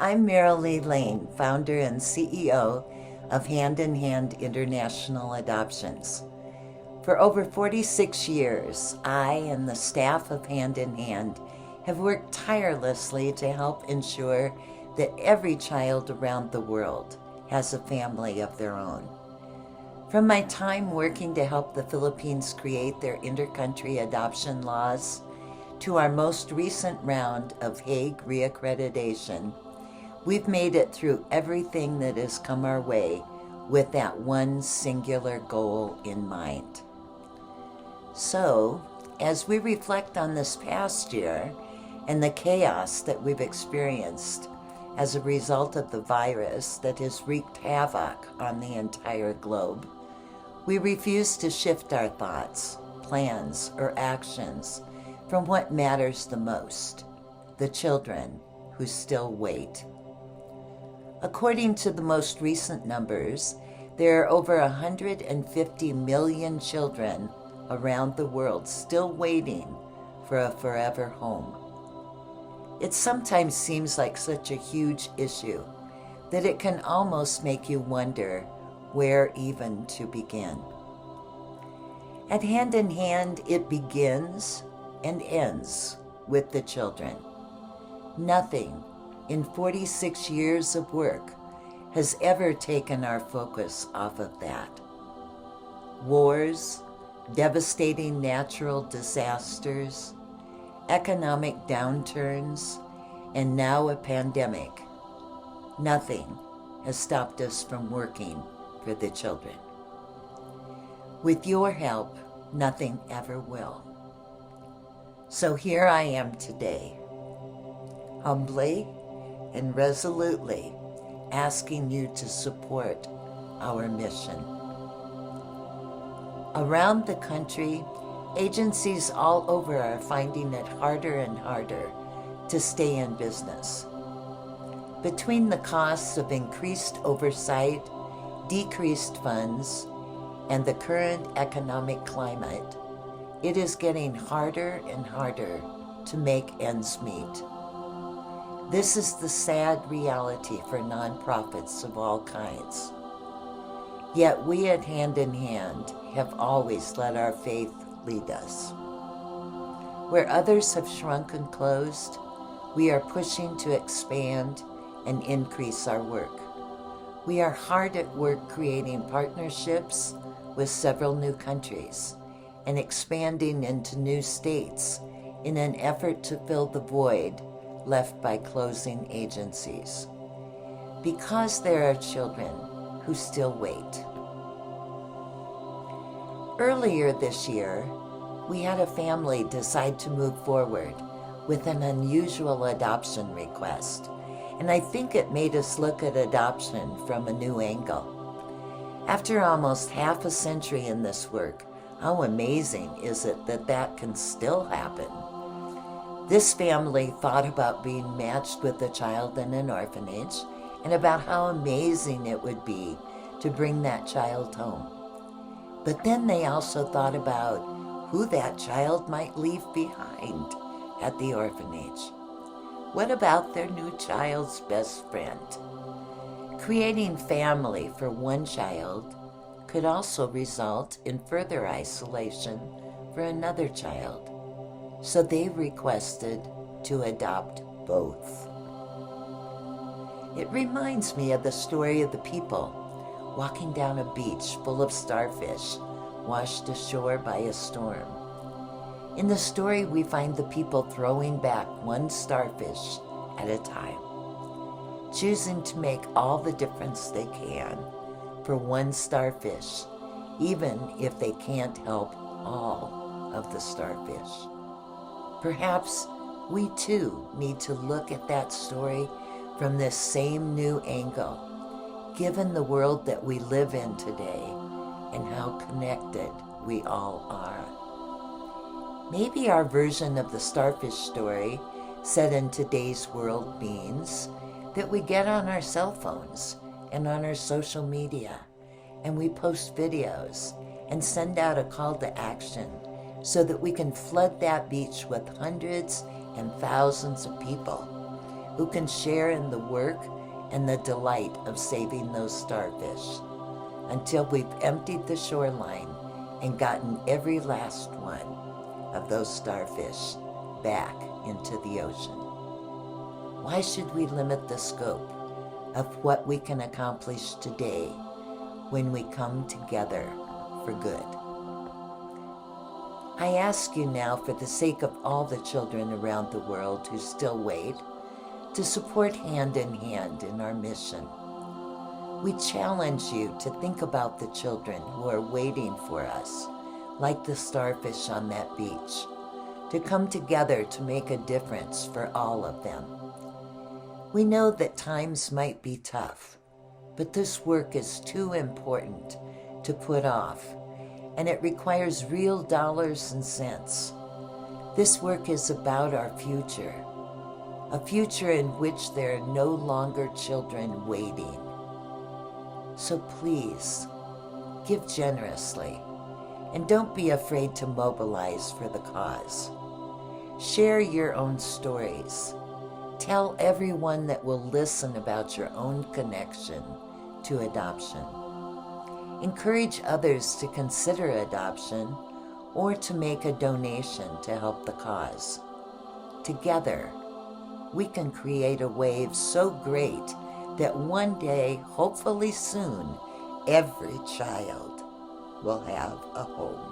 I'm MaryLee Lane, founder and CEO of Hand in Hand International Adoptions. For over 46 years, I and the staff of Hand in Hand have worked tirelessly to help ensure that every child around the world has a family of their own. From my time working to help the Philippines create their intercountry adoption laws, to our most recent round of Hague reaccreditation, we've made it through everything that has come our way with that one singular goal in mind. So, as we reflect on this past year and the chaos that we've experienced as a result of the virus that has wreaked havoc on the entire globe, we refuse to shift our thoughts, plans, or actions from what matters the most, the children who still wait. According to the most recent numbers, there are over 150 million children around the world still waiting for a forever home. It sometimes seems like such a huge issue that it can almost make you wonder where even to begin. At Hand in Hand, it begins and ends with the children. Nothing in 46 years of work has ever taken our focus off of that. Wars, devastating natural disasters, economic downturns, and now a pandemic. Nothing has stopped us from working for the children. With your help, nothing ever will. So here I am today, humbly and resolutely asking you to support our mission. Around the country, agencies all over are finding it harder and harder to stay in business. Between the costs of increased oversight, decreased funds, and the current economic climate, it is getting harder and harder to make ends meet. This is the sad reality for nonprofits of all kinds. Yet we at Hand in Hand have always let our faith lead us. Where others have shrunk and closed, we are pushing to expand and increase our work. We are hard at work creating partnerships with several new countries and expanding into new states in an effort to fill the void left by closing agencies. Because there are children who still wait. Earlier this year, we had a family decide to move forward with an unusual adoption request, and I think it made us look at adoption from a new angle. After almost half a century in this work, how amazing is it that that can still happen? This family thought about being matched with a child in an orphanage and about how amazing it would be to bring that child home. But then they also thought about who that child might leave behind at the orphanage. What about their new child's best friend? Creating family for one child could also result in further isolation for another child. So they requested to adopt both. It reminds me of the story of the people walking down a beach full of starfish washed ashore by a storm. In the story, we find the people throwing back one starfish at a time, choosing to make all the difference they can for one starfish, even if they can't help all of the starfish. Perhaps we too need to look at that story from this same new angle, given the world that we live in today and how connected we all are. Maybe our version of the starfish story set in today's world means that we get on our cell phones and on our social media and we post videos and send out a call to action so that we can flood that beach with hundreds and thousands of people who can share in the work and the delight of saving those starfish until we've emptied the shoreline and gotten every last one of those starfish back into the ocean. Why should we limit the scope of what we can accomplish today when we come together for good? I ask you now, for the sake of all the children around the world who still wait, to support hand in hand in our mission. We challenge you to think about the children who are waiting for us, like the starfish on that beach, to come together to make a difference for all of them. We know that times might be tough, but this work is too important to put off, and it requires real dollars and cents. This work is about our future, a future in which there are no longer children waiting. So please, give generously, and don't be afraid to mobilize for the cause. Share your own stories. Tell everyone that will listen about your own connection to adoption. Encourage others to consider adoption or to make a donation to help the cause. Together, we can create a wave so great that one day, hopefully soon, every child will have a home.